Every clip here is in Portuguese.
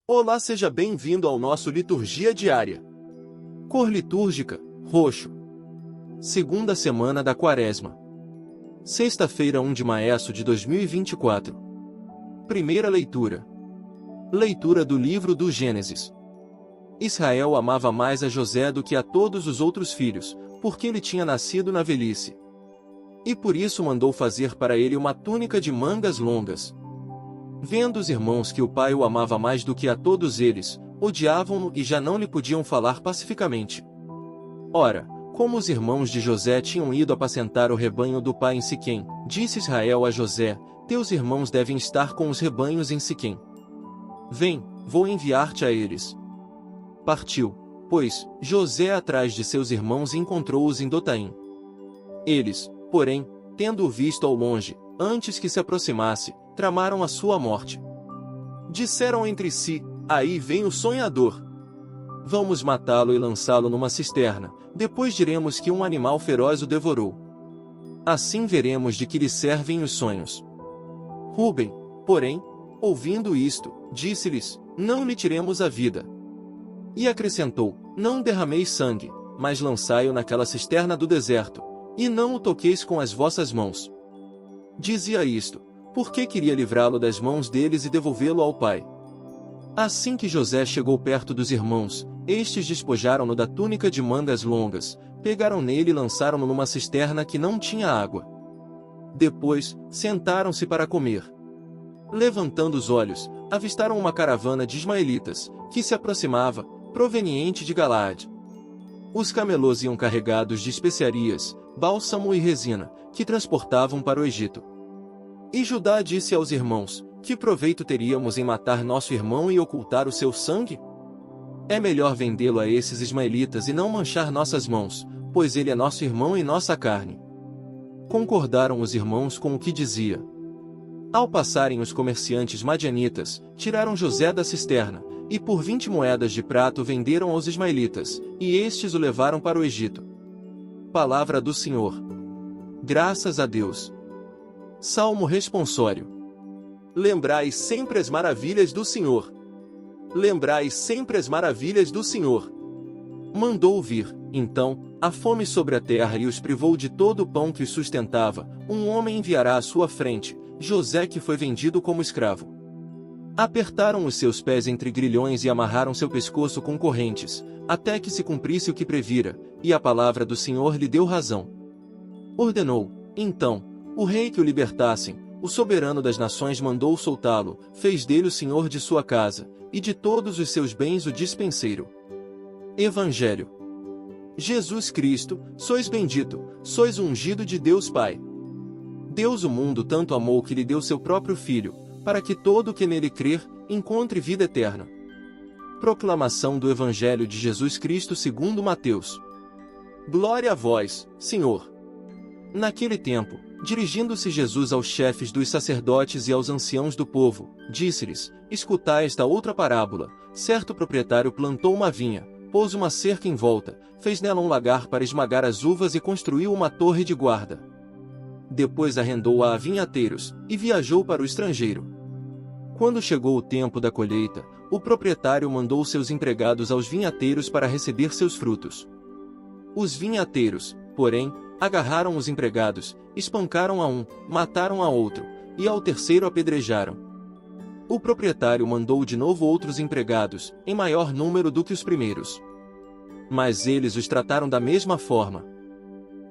Olá, seja bem-vindo ao nosso Liturgia Diária. Cor litúrgica, roxo. Segunda semana da Quaresma. Sexta-feira 1 de março de 2024. Primeira leitura. Leitura do livro do Gênesis. Israel amava mais a José do que a todos os outros filhos, porque ele tinha nascido na velhice. E por isso mandou fazer para ele uma túnica de mangas longas. Vendo os irmãos que o pai o amava mais do que a todos eles, odiavam-no e já não lhe podiam falar pacificamente. Ora, como os irmãos de José tinham ido apacentar o rebanho do pai em Siquém, disse Israel a José: teus irmãos devem estar com os rebanhos em Siquém. Vem, vou enviar-te a eles. Partiu, pois, José atrás de seus irmãos e encontrou-os em Dotaim. Eles, porém, tendo-o visto ao longe, antes que se aproximasse, tramaram a sua morte. Disseram entre si: aí vem o sonhador. Vamos matá-lo e lançá-lo numa cisterna, depois diremos que um animal feroz o devorou. Assim veremos de que lhe servem os sonhos. Rúben, porém, ouvindo isto, disse-lhes: não lhe tiremos a vida. E acrescentou: não derrameis sangue, mas lançai-o naquela cisterna do deserto, e não o toqueis com as vossas mãos. Dizia isto, porque queria livrá-lo das mãos deles e devolvê-lo ao pai. Assim que José chegou perto dos irmãos, estes despojaram-no da túnica de mangas longas, pegaram nele e lançaram-no numa cisterna que não tinha água. Depois, sentaram-se para comer. Levantando os olhos, avistaram uma caravana de ismaelitas, que se aproximava, proveniente de Galaade. Os camelôs iam carregados de especiarias, bálsamo e resina, que transportavam para o Egito. E Judá disse aos irmãos: que proveito teríamos em matar nosso irmão e ocultar o seu sangue? É melhor vendê-lo a esses ismaelitas e não manchar nossas mãos, pois ele é nosso irmão e nossa carne. Concordaram os irmãos com o que dizia. Ao passarem os comerciantes madianitas, tiraram José da cisterna, e por 20 moedas de prata o venderam aos ismaelitas, e estes o levaram para o Egito. Palavra do Senhor. Graças a Deus. Salmo responsório. Lembrai sempre as maravilhas do Senhor. Lembrai sempre as maravilhas do Senhor. Mandou vir, então, a fome sobre a terra e os privou de todo o pão que os sustentava. Um homem enviará à sua frente, José, que foi vendido como escravo. Apertaram os seus pés entre grilhões e amarraram seu pescoço com correntes, até que se cumprisse o que previra, e a palavra do Senhor lhe deu razão. Ordenou, então, o rei que o libertassem. O soberano das nações mandou soltá-lo, fez dele o senhor de sua casa, e de todos os seus bens o dispenseiro. Evangelho. Jesus Cristo, sois bendito, sois ungido de Deus Pai. Deus o mundo tanto amou que lhe deu seu próprio Filho, para que todo o que nele crer, encontre vida eterna. Proclamação do Evangelho de Jesus Cristo segundo Mateus. Glória a vós, Senhor. Naquele tempo, dirigindo-se Jesus aos chefes dos sacerdotes e aos anciãos do povo, disse-lhes: escutai esta outra parábola. Certo proprietário plantou uma vinha, pôs uma cerca em volta, fez nela um lagar para esmagar as uvas e construiu uma torre de guarda. Depois arrendou-a a vinhateiros, e viajou para o estrangeiro. Quando chegou o tempo da colheita, o proprietário mandou seus empregados aos vinhateiros para receber seus frutos. Os vinhateiros, porém, agarraram os empregados, espancaram a um, mataram a outro, e ao terceiro apedrejaram. O proprietário mandou de novo outros empregados, em maior número do que os primeiros. Mas eles os trataram da mesma forma.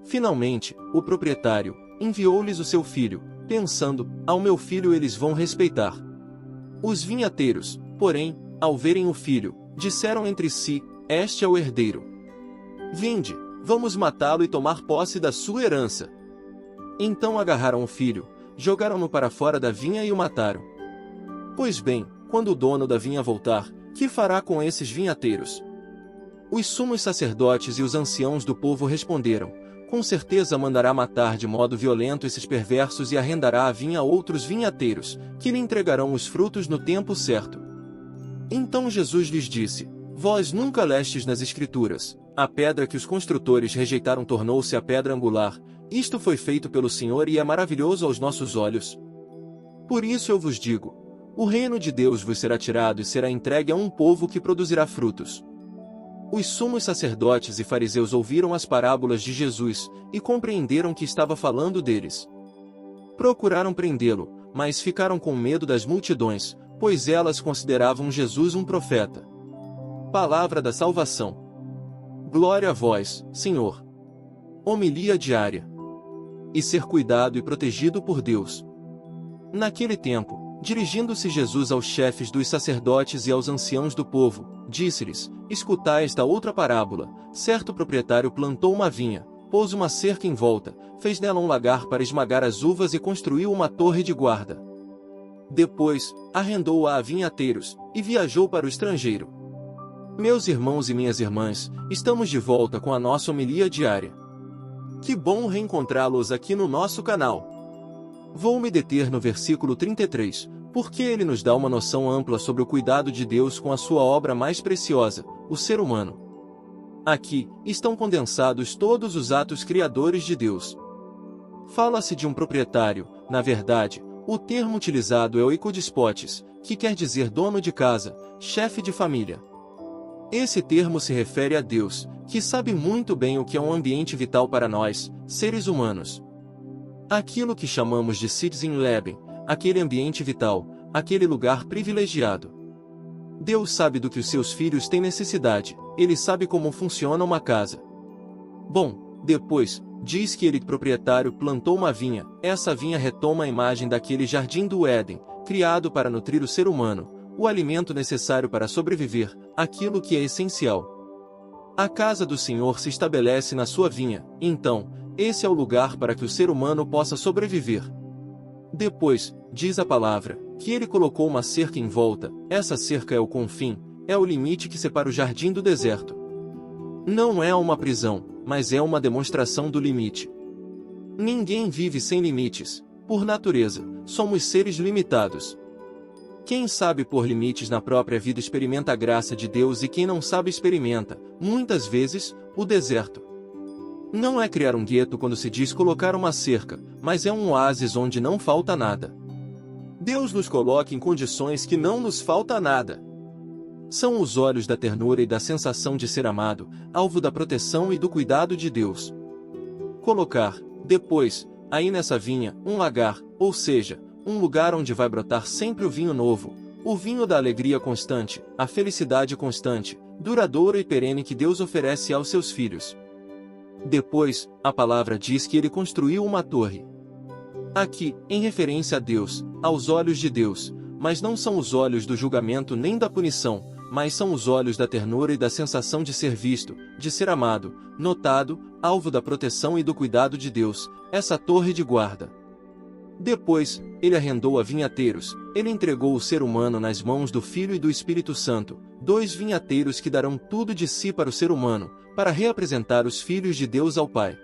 Finalmente, o proprietário enviou-lhes o seu filho, pensando: ao meu filho eles vão respeitar. Os vinhateiros, porém, ao verem o filho, disseram entre si: este é o herdeiro. Vinde, vamos matá-lo e tomar posse da sua herança. Então agarraram o filho, jogaram-no para fora da vinha e o mataram. Pois bem, quando o dono da vinha voltar, que fará com esses vinhateiros? Os sumos sacerdotes e os anciãos do povo responderam: com certeza mandará matar de modo violento esses perversos e arrendará a vinha a outros vinhateiros, que lhe entregarão os frutos no tempo certo. Então Jesus lhes disse: vós nunca lestes nas Escrituras: a pedra que os construtores rejeitaram tornou-se a pedra angular. Isto foi feito pelo Senhor e é maravilhoso aos nossos olhos. Por isso eu vos digo: o reino de Deus vos será tirado e será entregue a um povo que produzirá frutos. Os sumos sacerdotes e fariseus ouviram as parábolas de Jesus e compreenderam que estava falando deles. Procuraram prendê-lo, mas ficaram com medo das multidões, pois elas consideravam Jesus um profeta. Palavra da salvação. Glória a vós, Senhor. Homilia diária. E ser cuidado e protegido por Deus. Naquele tempo, dirigindo-se Jesus aos chefes dos sacerdotes e aos anciãos do povo, disse-lhes: escutai esta outra parábola. Certo proprietário plantou uma vinha, pôs uma cerca em volta, fez nela um lagar para esmagar as uvas e construiu uma torre de guarda. Depois, arrendou-a a vinhateiros, e viajou para o estrangeiro. Meus irmãos e minhas irmãs, estamos de volta com a nossa homilia diária. Que bom reencontrá-los aqui no nosso canal. Vou me deter no versículo 33, porque ele nos dá uma noção ampla sobre o cuidado de Deus com a sua obra mais preciosa, o ser humano. Aqui, estão condensados todos os atos criadores de Deus. Fala-se de um proprietário, na verdade, o termo utilizado é oikodespotes, que quer dizer dono de casa, chefe de família. Esse termo se refere a Deus, que sabe muito bem o que é um ambiente vital para nós, seres humanos. Aquilo que chamamos de Sitzenleben, aquele ambiente vital, aquele lugar privilegiado. Deus sabe do que os seus filhos têm necessidade, ele sabe como funciona uma casa. Bom, depois, diz que ele, proprietário, plantou uma vinha. Essa vinha retoma a imagem daquele jardim do Éden, criado para nutrir o ser humano, o alimento necessário para sobreviver, aquilo que é essencial. A casa do Senhor se estabelece na sua vinha, então, esse é o lugar para que o ser humano possa sobreviver. Depois, diz a palavra, que ele colocou uma cerca em volta. Essa cerca é o confim, é o limite que separa o jardim do deserto. Não é uma prisão, mas é uma demonstração do limite. Ninguém vive sem limites, por natureza, somos seres limitados. Quem sabe pôr limites na própria vida experimenta a graça de Deus e quem não sabe experimenta, muitas vezes, o deserto. Não é criar um gueto quando se diz colocar uma cerca, mas é um oásis onde não falta nada. Deus nos coloca em condições que não nos falta nada. São os olhos da ternura e da sensação de ser amado, alvo da proteção e do cuidado de Deus. Colocar, depois, aí nessa vinha, um lagar, ou seja, um lugar onde vai brotar sempre o vinho novo, o vinho da alegria constante, a felicidade constante, duradoura e perene que Deus oferece aos seus filhos. Depois, a palavra diz que ele construiu uma torre. Aqui, em referência a Deus, aos olhos de Deus, mas não são os olhos do julgamento nem da punição, mas são os olhos da ternura e da sensação de ser visto, de ser amado, notado, alvo da proteção e do cuidado de Deus, essa torre de guarda. Depois, ele arrendou a vinhateiros, ele entregou o ser humano nas mãos do Filho e do Espírito Santo, dois vinhateiros que darão tudo de si para o ser humano, para reapresentar os filhos de Deus ao Pai.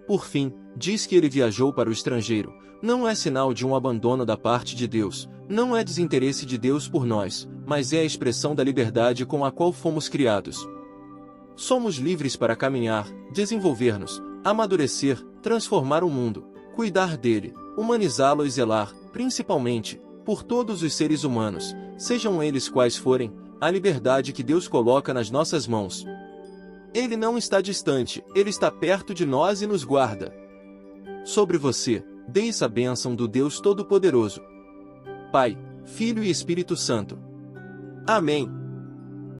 Por fim, diz que ele viajou para o estrangeiro. Não é sinal de um abandono da parte de Deus, não é desinteresse de Deus por nós, mas é a expressão da liberdade com a qual fomos criados. Somos livres para caminhar, desenvolver-nos, amadurecer, transformar o mundo, cuidar dele, humanizá-lo e zelar, principalmente, por todos os seres humanos, sejam eles quais forem, a liberdade que Deus coloca nas nossas mãos. Ele não está distante, ele está perto de nós e nos guarda. Sobre você, desça a bênção do Deus Todo-Poderoso. Pai, Filho e Espírito Santo. Amém.